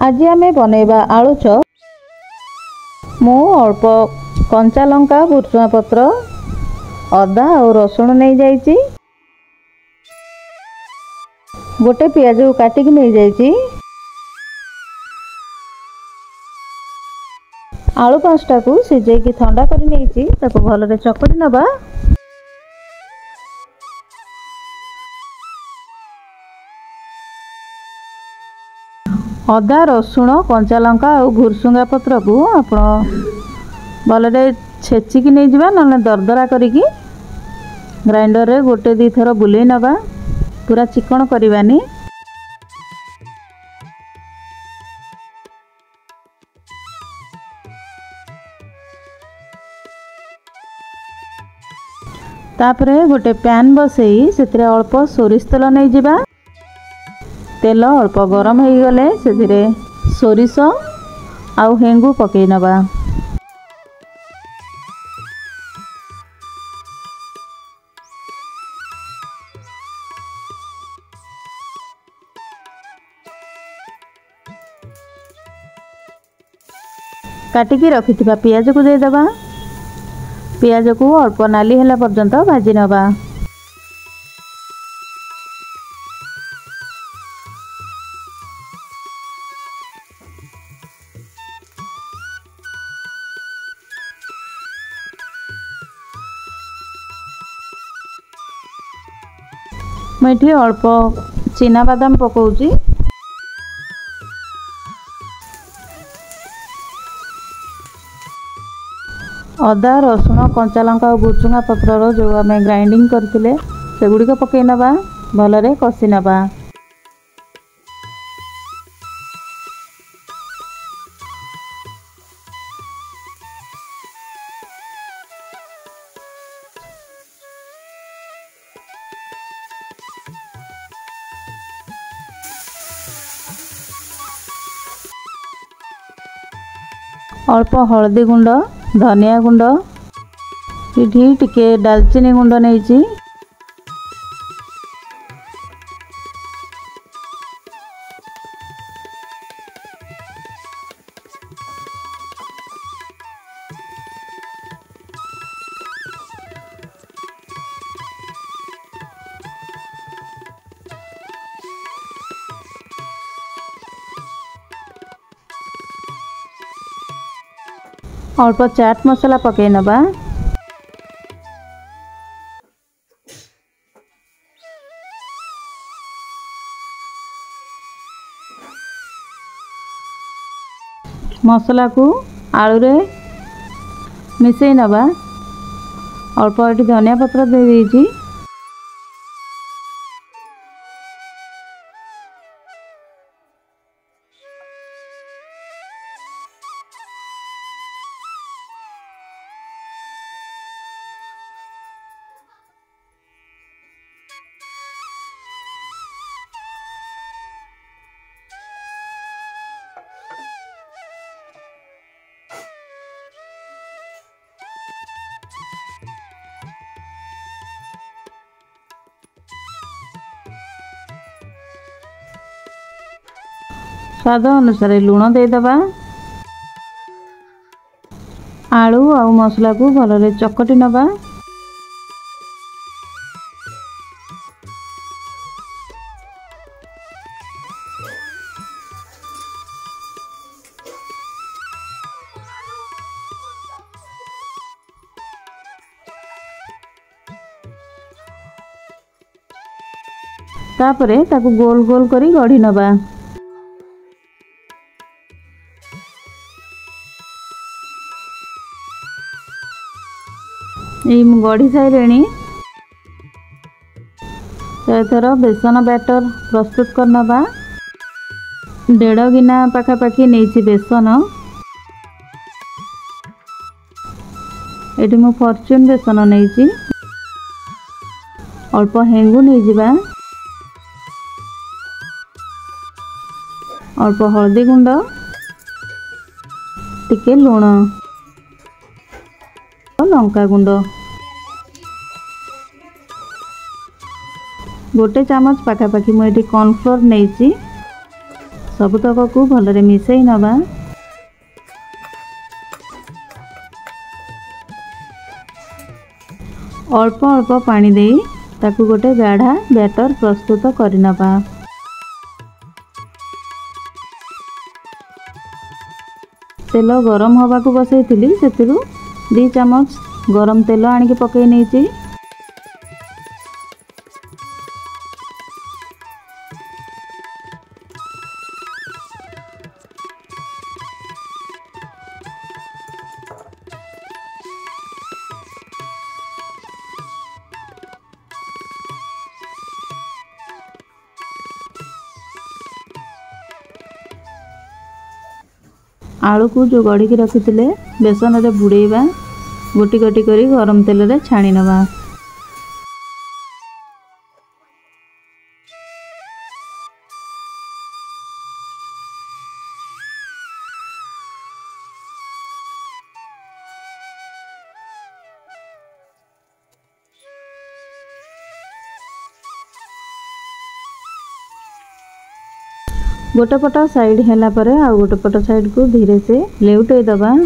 आज आमे बनैबा आलू चप। मु अल्प कंचा लंका भुर्सुंगा पत्र अदा और रसुण नहीं जाइछि। गोटे पियाज को काटिक नहीं जाइछि। आलू 5टा को सिझेकी ठंडा कर नहीं ताको भलरे चकड़ी नबा। अदा रसुण कंचा लंका और भुर्सुंगा पत्र को आपण भलरे छेचिकी नहीं जावा ना दरदरा करिकी ग्राइंडर रे गोटे दी थर बुले नबा। पूरा चिकन करवानी। तापरे गोटे पैन बसई से अल्प सोरिष तेल नहीं जावा। तेल अल्प गरम हो गले से सोरिष आउ हेंगु पकई नबा। काटिकी रखिथिबा पियाज को दे दबा। पियाज को अल्प नाली होला पर्यंत भाजी नबा। मैं अल्प चीना बादाम पकाउची। अदा रसुण कंचा लंका और भुर्सुंगा पत्र जो आम ग्राइंडिंग करथिले से गुड़िक पकई नबा। भलरे कषि नबा। अल्प हलदी गुंड धनिया गुंड ये टिके दालचीनी गुंड नहीं। अल्प चाट मसला पकई नबा। मसला को आलू रे मिसई नबा। अल्प ये धनिया पत्र दे दीजिए। स्वाद अनुसार लुण दे दबा। आलू और मसला को भलरे चकटी नबा। तापरे ताकू गोल गोल करी गढ़ी नबा। गढ़ी सारे तो एथर बेसन बैटर प्रस्तुत करनबा। 1.5 गिना पाखापाखि नहीं बेसन। ये मु फॉर्च्यून बेसन नहीं। अल्प हेंगु नहीं जिबा। अल्प हलदी गुंड टिके लुण लंका गुंड गोटे चामच पाखापाखि मुझे कॉर्नफ्लोर नहीं सबुतक को भलरे मिसई नबा। अल्प अल्प पानी दे ताकू गोटे गाढ़ा बैटर प्रस्तुत करनबा। तेल गरम हवा को बसई से 2 चम्मच गरम तेल आनिक पकई नहीं। आलू को जो गढ़ी की रखी बेसन रे बुड़ेबा, गोटी गोटी करी गरम तेल रे छाणी नबा। गोटे पट साइड हैला परे आ गोटे पट साइड को धीरे से लेउटई दबा।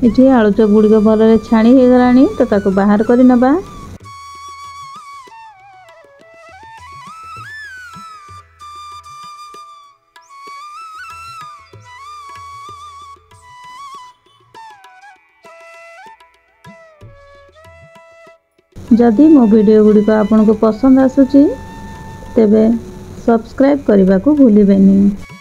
इठी आलू चप गुड़िक भलरे छाणी हो गलानी तो ताको बाहर कर नबा। जदि मो वीडियो गुड़िक आपन को पसंद आसुची तेबे सब्सक्राइब करने को भूलिबेनी।